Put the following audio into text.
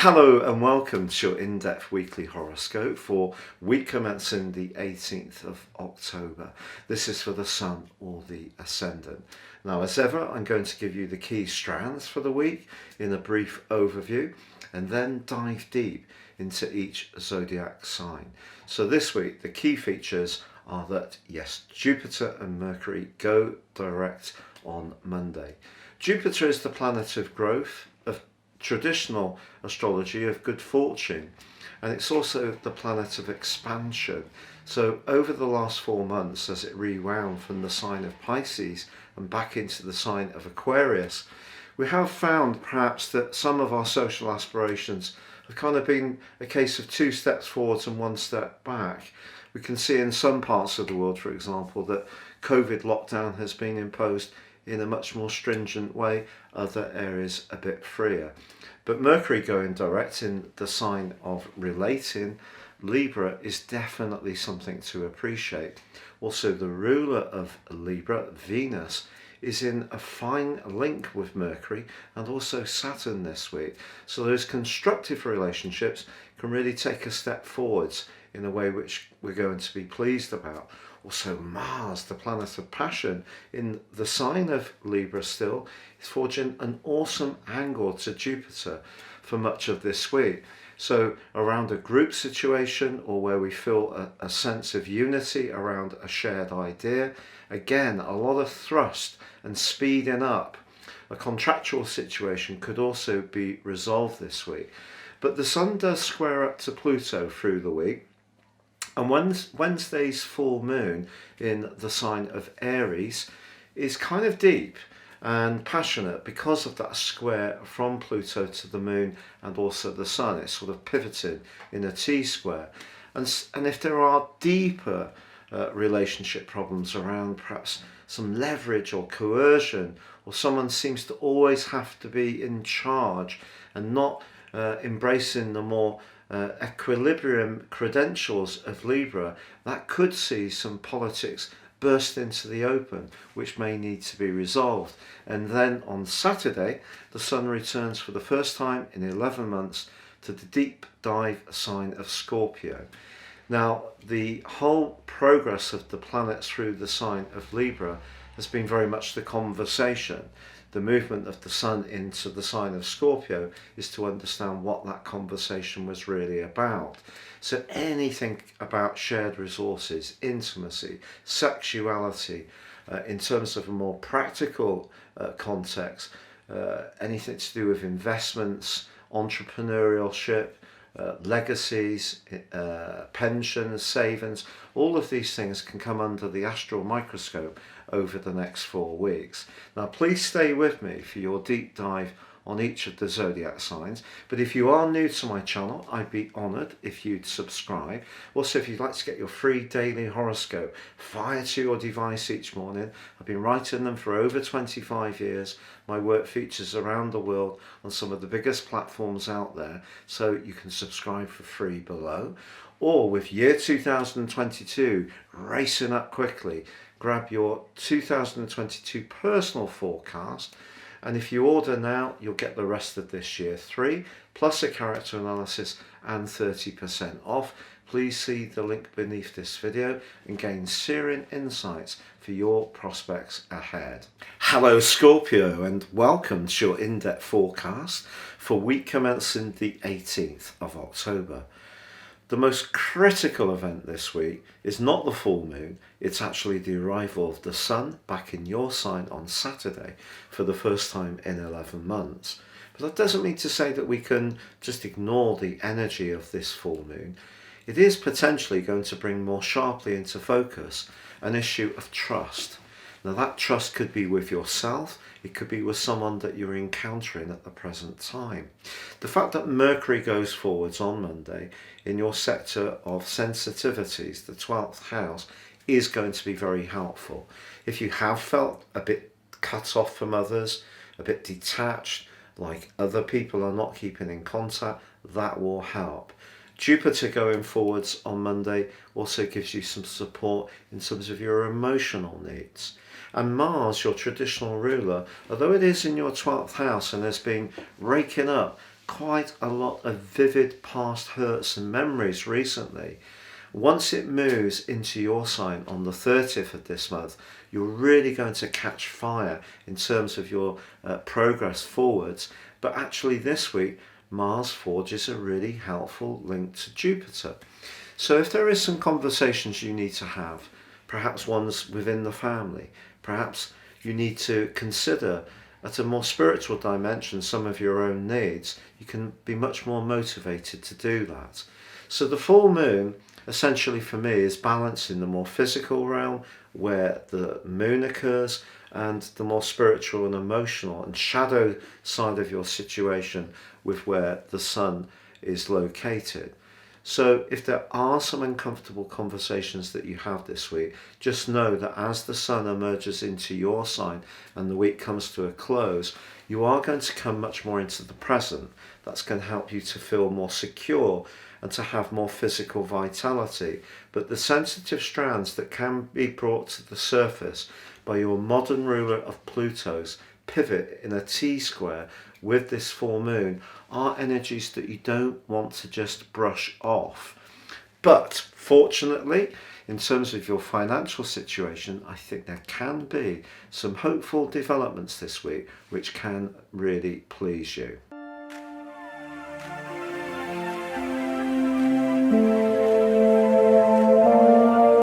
Hello and welcome to your in-depth weekly horoscope for week commencing the 18th of October. This is for the Sun or the Ascendant. Now, as ever, I'm going to give you the key strands for the week in a brief overview and then dive deep into each zodiac sign. So this week, the key features are that, yes, Jupiter and Mercury go direct on Monday. Jupiter is the planet of growth, of traditional astrology, of good fortune, and it's also the planet of expansion. So over the last 4 months, as it rewound from the sign of Pisces and back into the sign of Aquarius, we have found perhaps that some of our social aspirations have kind of been a case of 2 steps forwards and 1 step back. We can see in some parts of the world, for example, that COVID lockdown has been imposed in a much more stringent way, other areas a bit freer. But Mercury going direct in the sign of relating, Libra, is definitely something to appreciate. Also, the ruler of Libra, Venus, is in a fine link with Mercury and also Saturn this week. So those constructive relationships can really take a step forwards in a way which we're going to be pleased about. Also, Mars, the planet of passion, in the sign of Libra still, is forging an awesome angle to Jupiter for much of this week. So around a group situation or where we feel a sense of unity around a shared idea, again, a lot of thrust and speeding up. A contractual situation could also be resolved this week. But the Sun does square up to Pluto through the week. And Wednesday's full moon in the sign of Aries is kind of deep and passionate because of that square from Pluto to the moon and also the Sun. It's sort of pivoted in a T-square. And if there are deeper relationship problems around perhaps some leverage or coercion, or someone seems to always have to be in charge and not embracing the more equilibrium credentials of Libra, that could see some politics burst into the open, which may need to be resolved. And then on Saturday, the Sun returns for the first time in 11 months to the deep dive sign of Scorpio. Now, the whole progress of the planets through the sign of Libra has been very much the conversation. The movement of the Sun into the sign of Scorpio is to understand what that conversation was really about. So anything about shared resources, intimacy, sexuality, in terms of a more practical context, anything to do with investments, entrepreneurship, legacies, pensions, savings, all of these things can come under the astral microscope over the next 4 weeks. Now, please stay with me for your deep dive on each of the zodiac signs. But if you are new to my channel, I'd be honoured if you'd subscribe. Also, if you'd like to get your free daily horoscope fired to your device each morning, I've been writing them for over 25 years. My work features around the world on some of the biggest platforms out there, so you can subscribe for free below. Or with year 2022 racing up quickly, grab your 2022 personal forecast. And if you order now, you'll get the rest of this year 3, plus a character analysis and 30% off. Please see the link beneath this video and gain searing insights for your prospects ahead. Hello Scorpio, and welcome to your in-depth forecast for week commencing the 18th of October. The most critical event this week is not the full moon, it's actually the arrival of the Sun back in your sign on Saturday for the first time in 11 months. But that doesn't mean to say that we can just ignore the energy of this full moon. It is potentially going to bring more sharply into focus an issue of trust. Now, that trust could be with yourself, it could be with someone that you're encountering at the present time. The fact that Mercury goes forwards on Monday in your sector of sensitivities, the 12th house, is going to be very helpful. If you have felt a bit cut off from others, a bit detached, like other people are not keeping in contact, that will help. Jupiter going forwards on Monday also gives you some support in terms of your emotional needs. And Mars, your traditional ruler, although it is in your 12th house and has been raking up quite a lot of vivid past hurts and memories recently. Once it moves into your sign on the 30th of this month, you're really going to catch fire in terms of your progress forwards. But actually this week, Mars forges a really helpful link to Jupiter. So if there is some conversations you need to have, perhaps ones within the family, perhaps you need to consider at a more spiritual dimension some of your own needs, you can be much more motivated to do that. So the full moon essentially for me is balancing the more physical realm where the moon occurs and the more spiritual and emotional and shadow side of your situation with where the sun is located. So if there are some uncomfortable conversations that you have this week, just know that as the sun emerges into your sign and the week comes to a close, you are going to come much more into the present. That's going to help you to feel more secure and to have more physical vitality. But the sensitive strands that can be brought to the surface by your modern ruler of Pluto's pivot in a T-square with this full moon are energies that you don't want to just brush off. But fortunately, in terms of your financial situation, I think there can be some hopeful developments this week which can really please you.